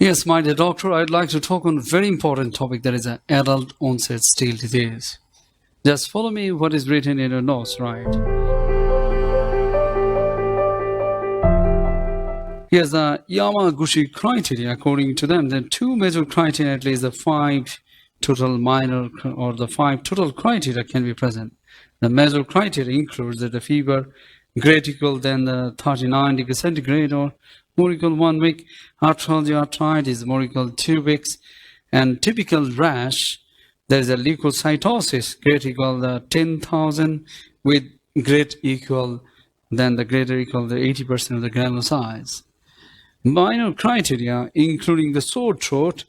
Yes, my dear doctor, I'd like to talk on a very important topic, that is an adult onset steel disease. Just follow me what is written in your notes, right? Here's the Yamaguchi criteria. According to them, there are two major criteria, at least the five total minor or the five total criteria can be present. The major criteria includes that the fever greater equal than the 39 degrees centigrade or more equal 1 week, arthralgia arthritis more equal 2 weeks, and typical rash, there is a leukocytosis greater equal the 10,000 with greater equal than the greater equal the 80% of the granulocytes. Minor criteria including the sore throat,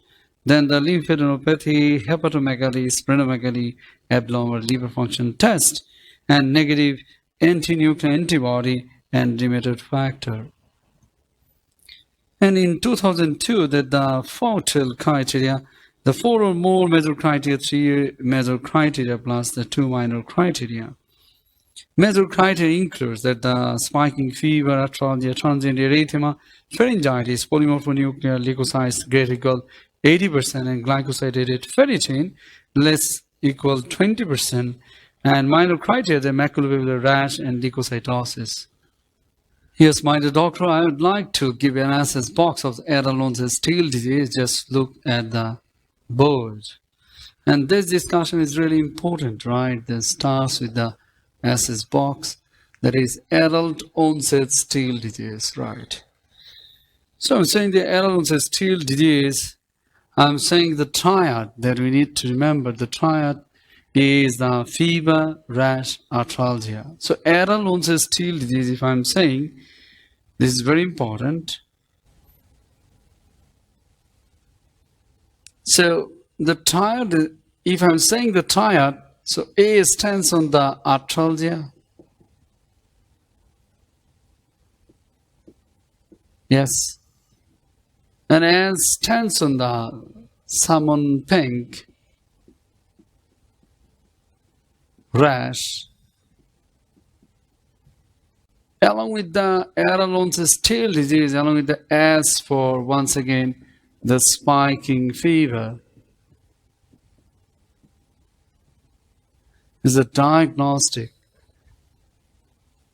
then the lymphadenopathy, hepatomegaly, splenomegaly, abnormal liver function test, and negative anti-nuclear antibody and rheumatoid factor. And in 2002, that the total criteria, the 4 or more major criteria, 3 major criteria plus the 2 minor criteria. Major criteria includes that the spiking fever, arthralgia, transient erythema, pharyngitis, polymorphonuclear leukocytes greater equal 80% and glycosylated ferritin less equal 20%, and minor criteria, the maculopapular rash and leukocytosis. Yes, my dear doctor, I would like to give you an access box of adult onset steel disease. Just look at the board. And this discussion is really important, right? This starts with the access box, that is adult onset steel disease, right? So I'm saying the adult onset steel disease, I'm saying the triad that we need to remember. The triad is the fever, rash, arthralgia. So adult onset steel disease, if I'm saying, this is very important. So the triad, if I'm saying the triad, so A stands on the arthralgia. Yes. And S stands on the salmon pink rash. Along with the adult onset steel disease, along with the S for, once again, the spiking fever, is a diagnostic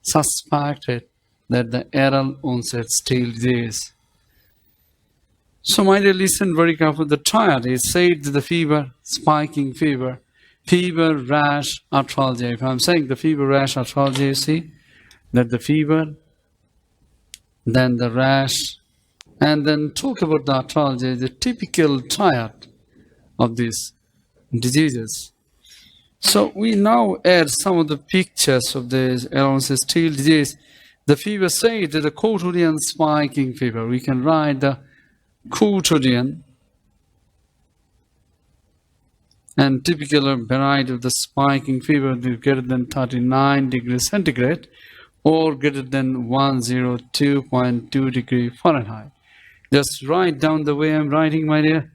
suspected that the adult onset steel disease. So my dear, listen very carefully. The triad is said the fever, spiking fever, fever, rash, arthralgia. If I'm saying the fever, rash, arthralgia, you see that the fever, then the rash, and then talk about the arthralgia, the typical triad of these diseases. So we now add some of the pictures of this adult onset steel disease. The fever said that the quotidian spiking fever. We can write the quotidian and typical variety of the spiking fever greater than 39 degrees centigrade or greater than 102.2 degree Fahrenheit. Just write down the way I'm writing, my dear.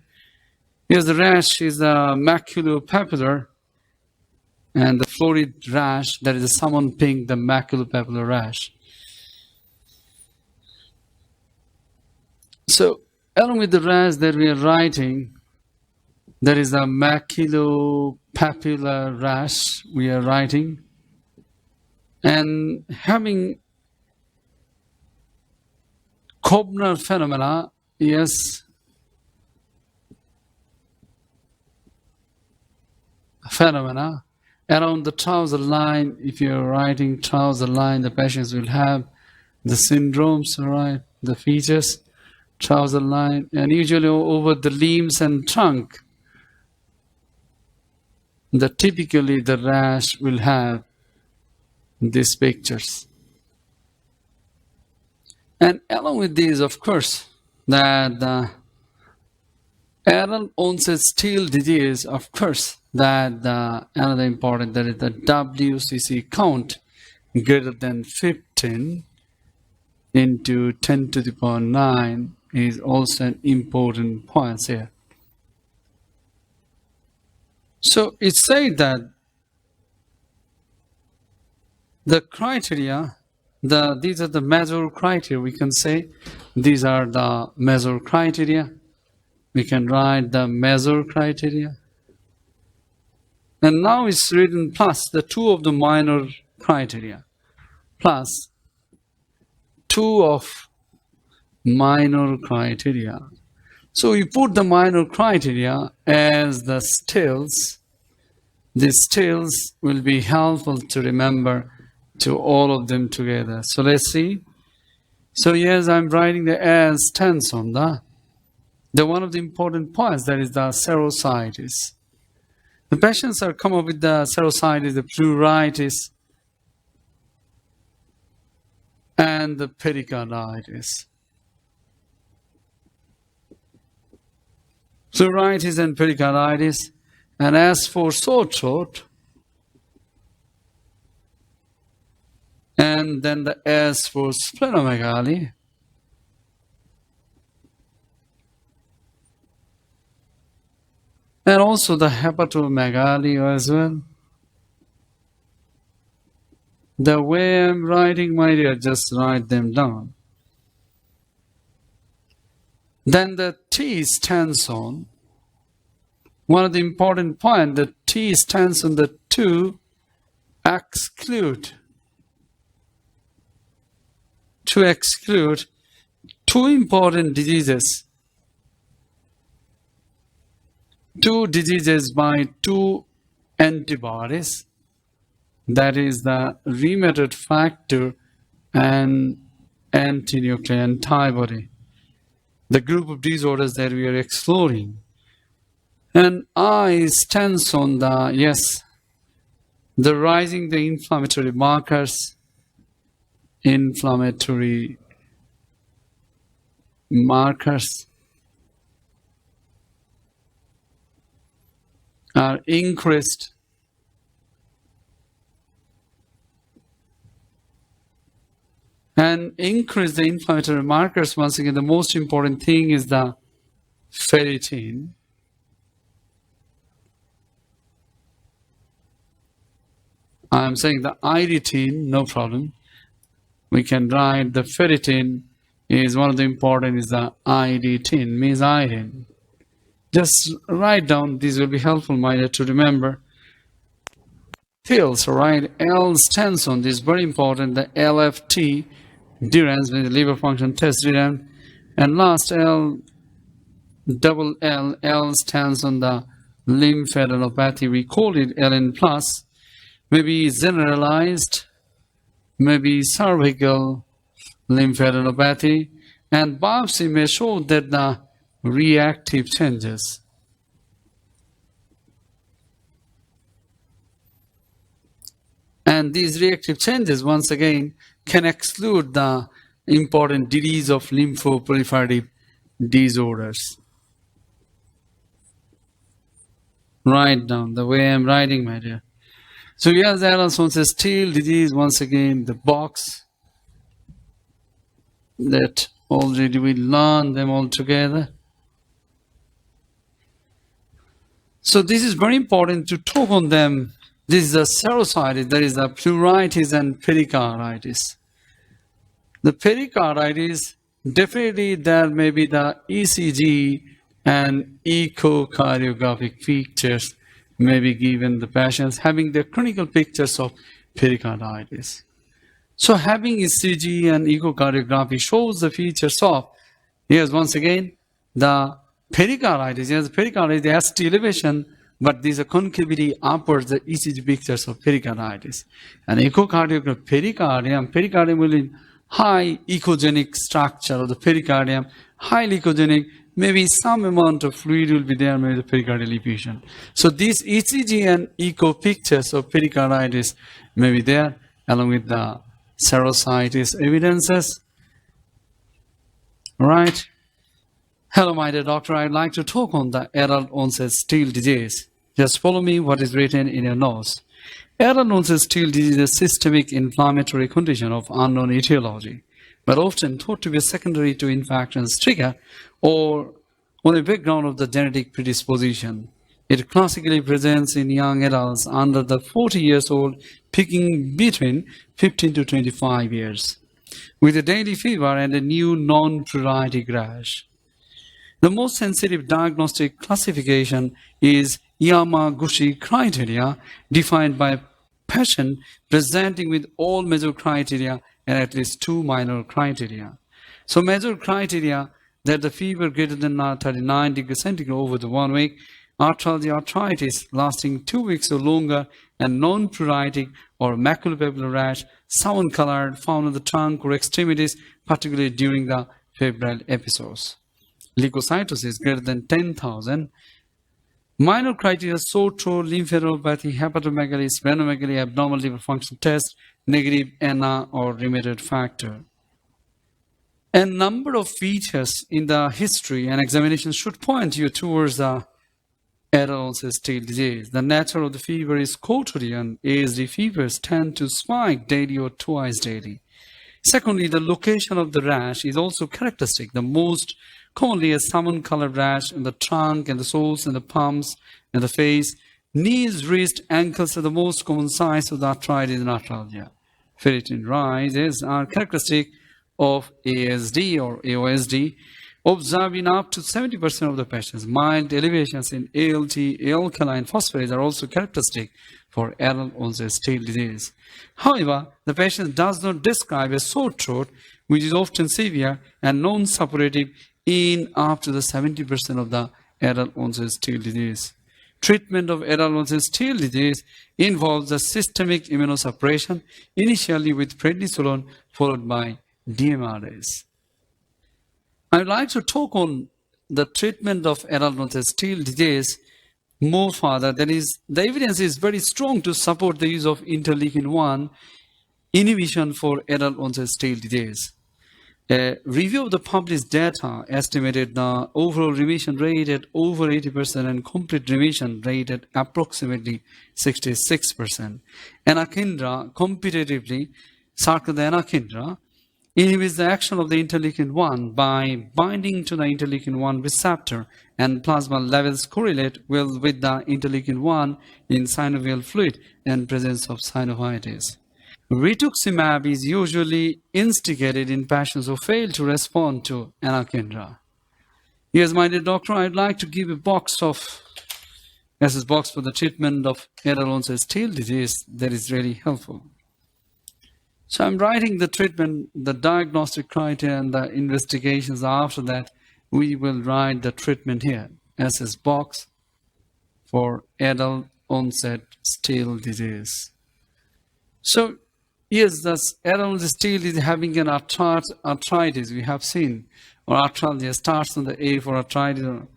Here's the rash is the maculopapular, and the florid rash, that is the salmon pink, the maculopapular rash. So along with the rash that we are writing, there is a maculopapular rash we are writing, and having Kobner phenomena, yes, phenomena around the trouser line. If you're writing trouser line, the patients will have the syndromes, right? The features, trouser line, and usually over the limbs and trunk. Typically the rash will have these pictures. And along with these, of course, that the adult onset steel disease, of course, that another important, that is the WCC count greater than 15 into 10 to the power 9 is also an important point here. So it said that the criteria, these are the major criteria, we can say these are the major criteria. we can write the major criteria. And now it's written plus the 2 of the minor criteria, plus 2 of minor criteria. So you put the minor criteria as the stills. These stills will be helpful to remember to all of them together. So let's see. So yes, I'm writing the as tense on the one of the important points, that is the serositis. The patients are come up with the serositis, the pleuritis, and the pericarditis. Pleuritis and pericarditis. And as for sore throat, and then the S for splenomegaly, and also the hepatomegaly as well. The way I'm writing, my dear, just write them down. Then the T stands on, one of the important points, the T stands on the to exclude. To exclude 2 important diseases. 2 diseases by 2 antibodies. That is the rheumatoid factor and antinuclear antibody. The group of disorders that we are exploring. And I stands on the, yes, the rising the inflammatory markers, are increased. And increase the inflammatory markers. Once again, the most important thing is the ferritin. I'm saying the iritin, no problem. We can write the ferritin is one of the important is the iritin, means iron. Just write down, these will be helpful, my dear, to remember. Pills, right? L stands on this, very important, the LFT, durance, with the liver function test durance. And last L, double L, L stands on the lymphadenopathy. We call it LN plus. Maybe generalized, maybe cervical lymphadenopathy, and biopsy may show that the reactive changes. And these reactive changes, once again, can exclude the important disease of lymphoproliferative disorders. Write down the way I'm writing, my dear. So yes, there also says Steele disease, once again, the box that already we learned them all together. So this is very important to talk on them. This is the serositis, there is the pleuritis and pericarditis. The pericarditis, definitely there may be the ECG and echocardiographic features may be given the patients having the clinical pictures of pericarditis. So having ECG and echocardiography shows the features of, yes, once again, the pericarditis. Yes, pericarditis, the ST elevation, but there's a concavity upwards, the ECG pictures of pericarditis. And echocardiography, pericardium will be high echogenic structure of the pericardium, highly echogenic, maybe some amount of fluid will be there, maybe the pericardial effusion. So these ECG and echo pictures of pericarditis may be there, along with the serositis evidences. Right? Hello, my dear doctor. I'd like to talk on the adult onset Steele disease. Just follow me what is written in your notes. Adult onset Steele disease is a systemic inflammatory condition of unknown etiology, but often thought to be secondary to infections trigger or on a background of the genetic predisposition. It classically presents in young adults under the 40 years old, peaking between 15 to 25 years, with a daily fever and a new non-pruritic rash. The most sensitive diagnostic classification is Yamaguchi criteria, defined by a patient presenting with all major criteria and at least 2 minor criteria. So major criteria that the fever greater than 39 degrees centigrade over the 1 week, arthritis lasting 2 weeks or longer, and non-pruritic or maculopapular rash, salmon-colored, found on the trunk or extremities, particularly during the febrile episodes. Leukocytosis greater than 10,000. Minor criteria: sore throat, lymphadenopathy, hepatomegaly, splenomegaly, abnormal liver function test, negative NA or rheumatoid factor. A number of features in the history and examination should point you towards the adult stage disease. The nature of the fever is quotidian. ASD fevers tend to spike daily or twice daily. Secondly, the location of the rash is also characteristic. The most commonly a salmon-colored rash in the trunk and the soles and the palms and the face. Knees, wrists, ankles are the most common signs of the arthritis and arthralgia. Ferritin rises are characteristic of ASD or AOSD, observed in up to 70% of the patients. Mild elevations in ALT, alkaline phosphatase are also characteristic for adult onset stale disease. However, the patient does not describe a sore throat, which is often severe and non-suppurative in up to the 70% of the adult onset stale disease. Treatment of adult onset stale disease involves a systemic immunosuppression, initially with prednisolone, followed by DMRS. I would like to talk on the treatment of adult onset stale disease more further. That is, the evidence is very strong to support the use of interleukin-1 inhibition for adult onset stale disease. A review of the published data estimated the overall remission rate at over 80% and complete remission rate at approximately 66%. Anakinra, competitively, anakinra inhibits the action of the interleukin-1 by binding to the interleukin-1 receptor, and plasma levels correlate well with the interleukin-1 in synovial fluid and presence of synovitis. Rituximab is usually instigated in patients who fail to respond to anakinra. Yes, my dear doctor, I'd like to give a box of SS box for the treatment of adult onset stale disease that is really helpful. So I'm writing the treatment, the diagnostic criteria, and the investigations. After that, we will write the treatment here. SS box for adult onset stale disease. So yes, this adult onset stale is having an arthritis, we have seen, or arthralgia starts on the A for arthritis.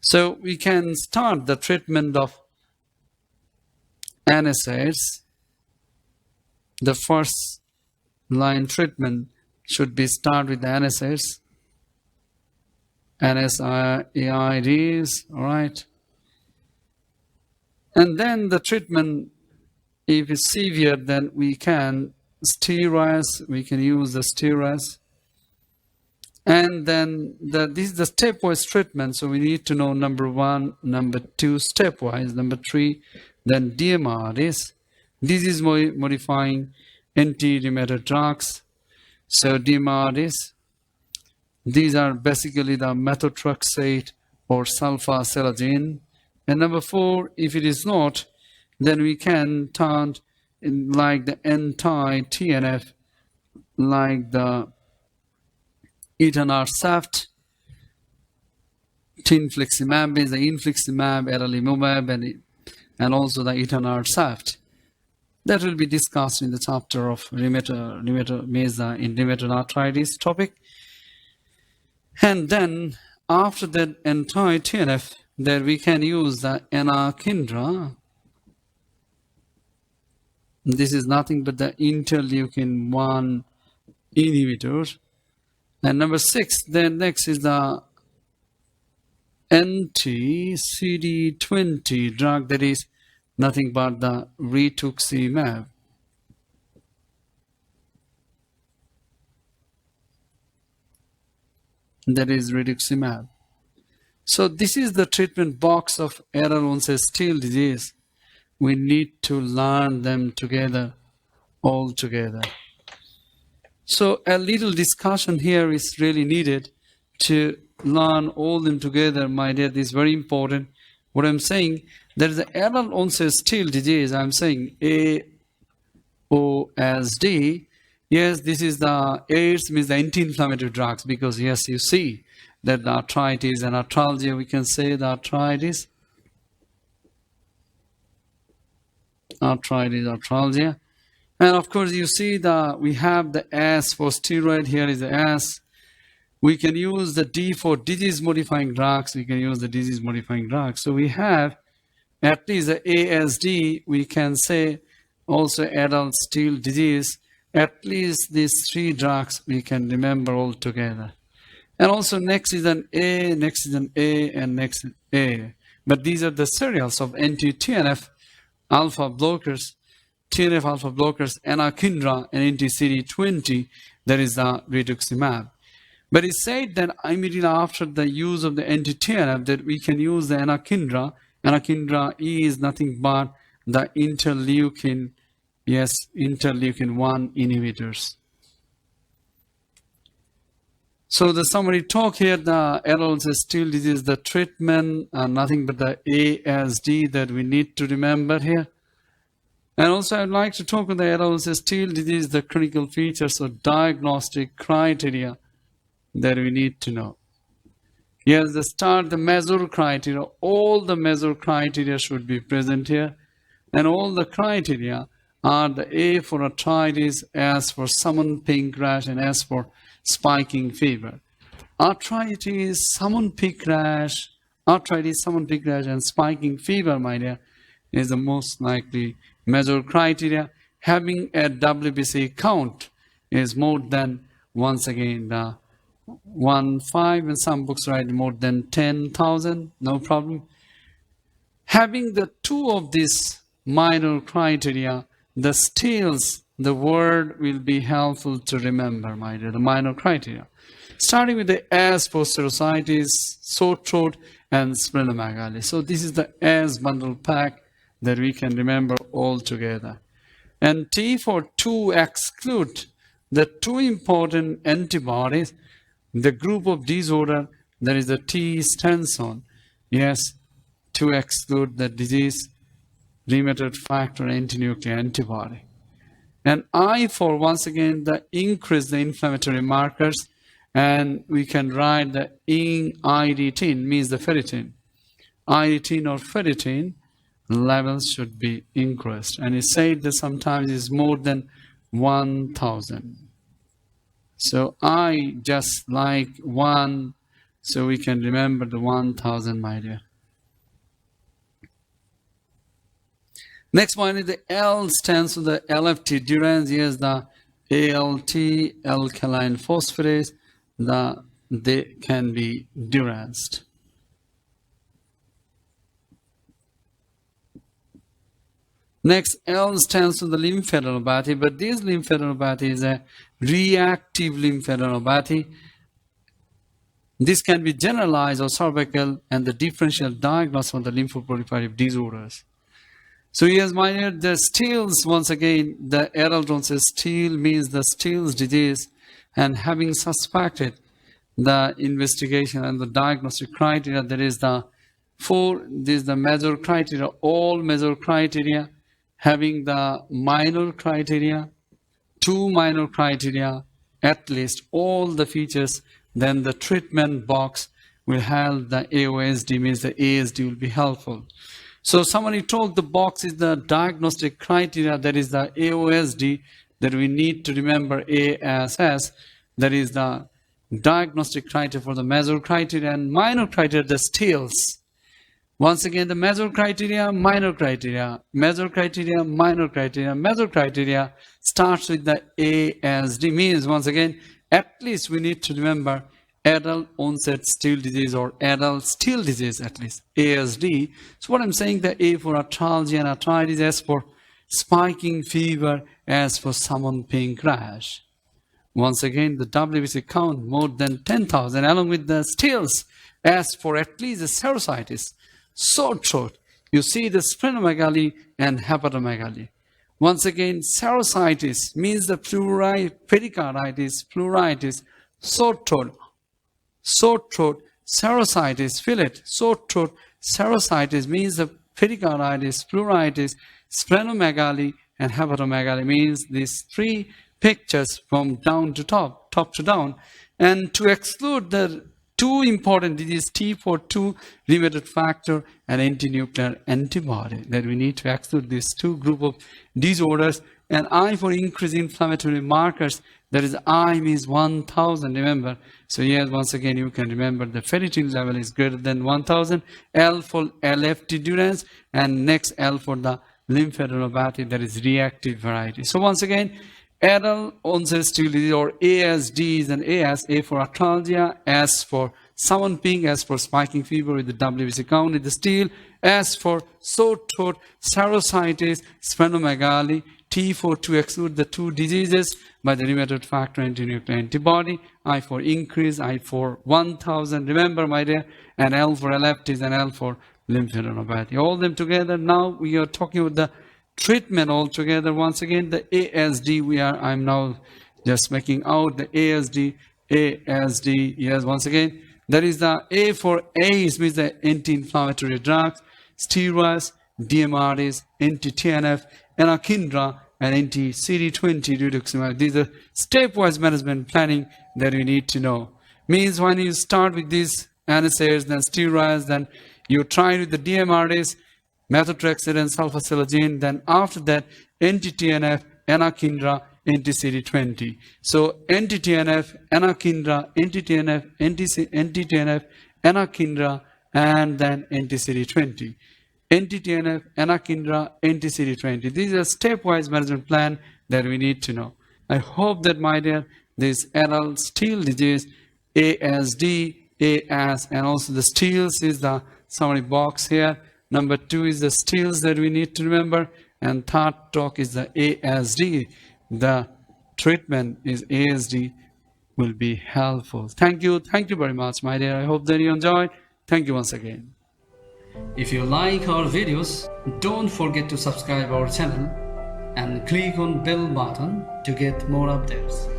So we can start the treatment of NSAIDs. The first line treatment should be start with the NSAIDs, NSAIDs, all right. And then the treatment, if it's severe, then we can steroids, we can use the steroids. And then this is the stepwise treatment, so we need to know number 1, number 2, stepwise, number 3, then DMRs, disease modifying anti-rheumatoid drugs. So DMRs, these are basically the methotrexate or sulfasalazine. And number 4, if it is not, then we can turn in like the anti-TNF, like the etanercept, tinfliximab is the infliximab, adalimumab, and also the etanercept. That will be discussed in the chapter of rheumatoid in rheumatoid arthritis topic. And then after that anti-TNF, then we can use the anakinra. This is nothing but the interleukin-1 inhibitor. And number 6, then next is the anti-CD20 drug, that is nothing but the rituximab. That is rituximab. So this is the treatment box of adult onset stale disease. We need to learn them together, all together. So a little discussion here is really needed to learn all them together, my dear. This is very important. What I'm saying, there is an adult onset still disease. I'm saying AOSD. Yes, this is the AIDS means the anti-inflammatory drugs, because yes, you see that the arthritis and arthralgia, we can say the arthritis, arthralgia. And of course, you see we have the S for steroid. Here is the S. We can use the D for disease-modifying drugs. We can use the disease-modifying drugs. So we have at least the ASD. We can say also adult still disease. At least these three drugs we can remember all together. And also next is an A, next is an A, and next is A. But these are the serials of anti-TNF alpha blockers, TNF alpha blockers, anakinra, and anti-CD20, that is the rituximab. But it said that immediately after the use of the anti-TNF that we can use the anakinra. Anakinra is nothing but the interleukin, yes, interleukin-1 inhibitors. So the summary talk here, the adults still disease, the treatment, nothing but the ASD that we need to remember here. And also I'd like to talk about the adults still disease, the clinical features or diagnostic criteria that we need to know. Yes, the measure criteria, all the measure criteria should be present here. And all the criteria are the A for arthritis, S for summon pink rash, and S for spiking fever. Arthritis, summon pink rash, and spiking fever, my dear, is the most likely measure criteria. Having a WBC count is more than, once again, the 1.5, in some books write more than 10,000, no problem. Having the two of these minor criteria, the stills, the word will be helpful to remember, my dear, the minor criteria. Starting with the S for serositis, sore throat, and splenomegaly. So this is the S bundle pack that we can remember all together. And T for to exclude the two important antibodies, the group of disorder, that is the T stands on, yes, to exclude the disease rheumatoid factor antinuclear antibody. And I for, once again, the increase the inflammatory markers, and we can write the IDT, means the ferritin. IDT or ferritin levels should be increased. And it said that sometimes it's more than 1,000. So I just like 1, so we can remember the 1,000, my dear. Next one is the L stands for the LFT durance. Yes, the ALT, alkaline phosphorase, they can be duranced. Next, L stands for the lymphadenopathy, but this lymphadenopathy is a reactive lymphadenopathy. This can be generalized or cervical, and the differential diagnosis of the lymphoproliferative disorders. So yes, my dear, the Still's, once again, the adult onset Still means the Still's disease, and having suspected the investigation and the diagnostic criteria, there is the major criteria, all major criteria, having the minor criteria, 2 minor criteria, at least all the features, then the treatment box will have the AOSD, means the ASD will be helpful. So somebody told the box is the diagnostic criteria, that is the AOSD, that we need to remember ASS, that is the diagnostic criteria for the major criteria, and minor criteria, the stills. Once again, the major criteria, minor criteria, major criteria, minor criteria, major criteria starts with the ASD, means once again, at least we need to remember adult onset still disease or adult still disease, at least ASD. So what I'm saying, the A for arthralgia and arthritis, S for spiking fever, S for summon pink rash. Once again, the WBC count more than 10,000, along with the stills, S for at least the serositis, sore throat. You see the splenomegaly and hepatomegaly. Once again, serositis means the pericarditis, pleuritis, sore throat, serositis, fillet, sore throat, serositis means the pericarditis, pleuritis, splenomegaly, and hepatomegaly means these three pictures from down to top, top to down. And to exclude the two important diseases, T4-2 rheumatoid factor and anti-nuclear antibody, that we need to exclude these two group of disorders. And I for increased inflammatory markers, that is I means 1000, remember. So yes, once again you can remember the ferritin level is greater than 1000, L for LFT durance, and next L for the lymphadenopathy, that is reactive variety. So once again, adult onset steel disease or ASD is an AS, A for arthralgia, S for summoning, S for spiking fever with the WBC count in the steel, S for sore throat, serositis, splenomegaly, T for to exclude the two diseases by the rheumatoid factor anti-nuclear antibody, I for increase, I for 1000, remember my dear, and L for LFTs and L for lymphadenopathy. All them together. Now we are talking about the treatment altogether. Once again, the ASD, I'm now just making out the ASD, yes, once again, that is the A for ACE, means the anti-inflammatory drugs, steroids, DMRs, anti-TNF, anakinra, and anti-CD20 rituximab. These are stepwise management planning that you need to know. Means when you start with these NSAIDs, then steroids, then you try with the DMRs, methotrexate and sulfasalazine, then after that anti-TNF, anakinra, anti-CD20. So anti-TNF, anakinra, anti-TNF, anti-TNF, anakinra, and then anti-CD20. Anti-TNF, anakinra, anti-CD20. These are stepwise management plan that we need to know. I hope that, my dear, this adult steel disease, ASD, AS, and also the steels is the summary box here. Number 2 is the steels that we need to remember, and third talk is the ASD. The treatment is ASD will be helpful. Thank you very much, my dear. I hope that you enjoyed. Thank you once again. If you like our videos, don't forget to subscribe our channel and click on bell button to get more updates.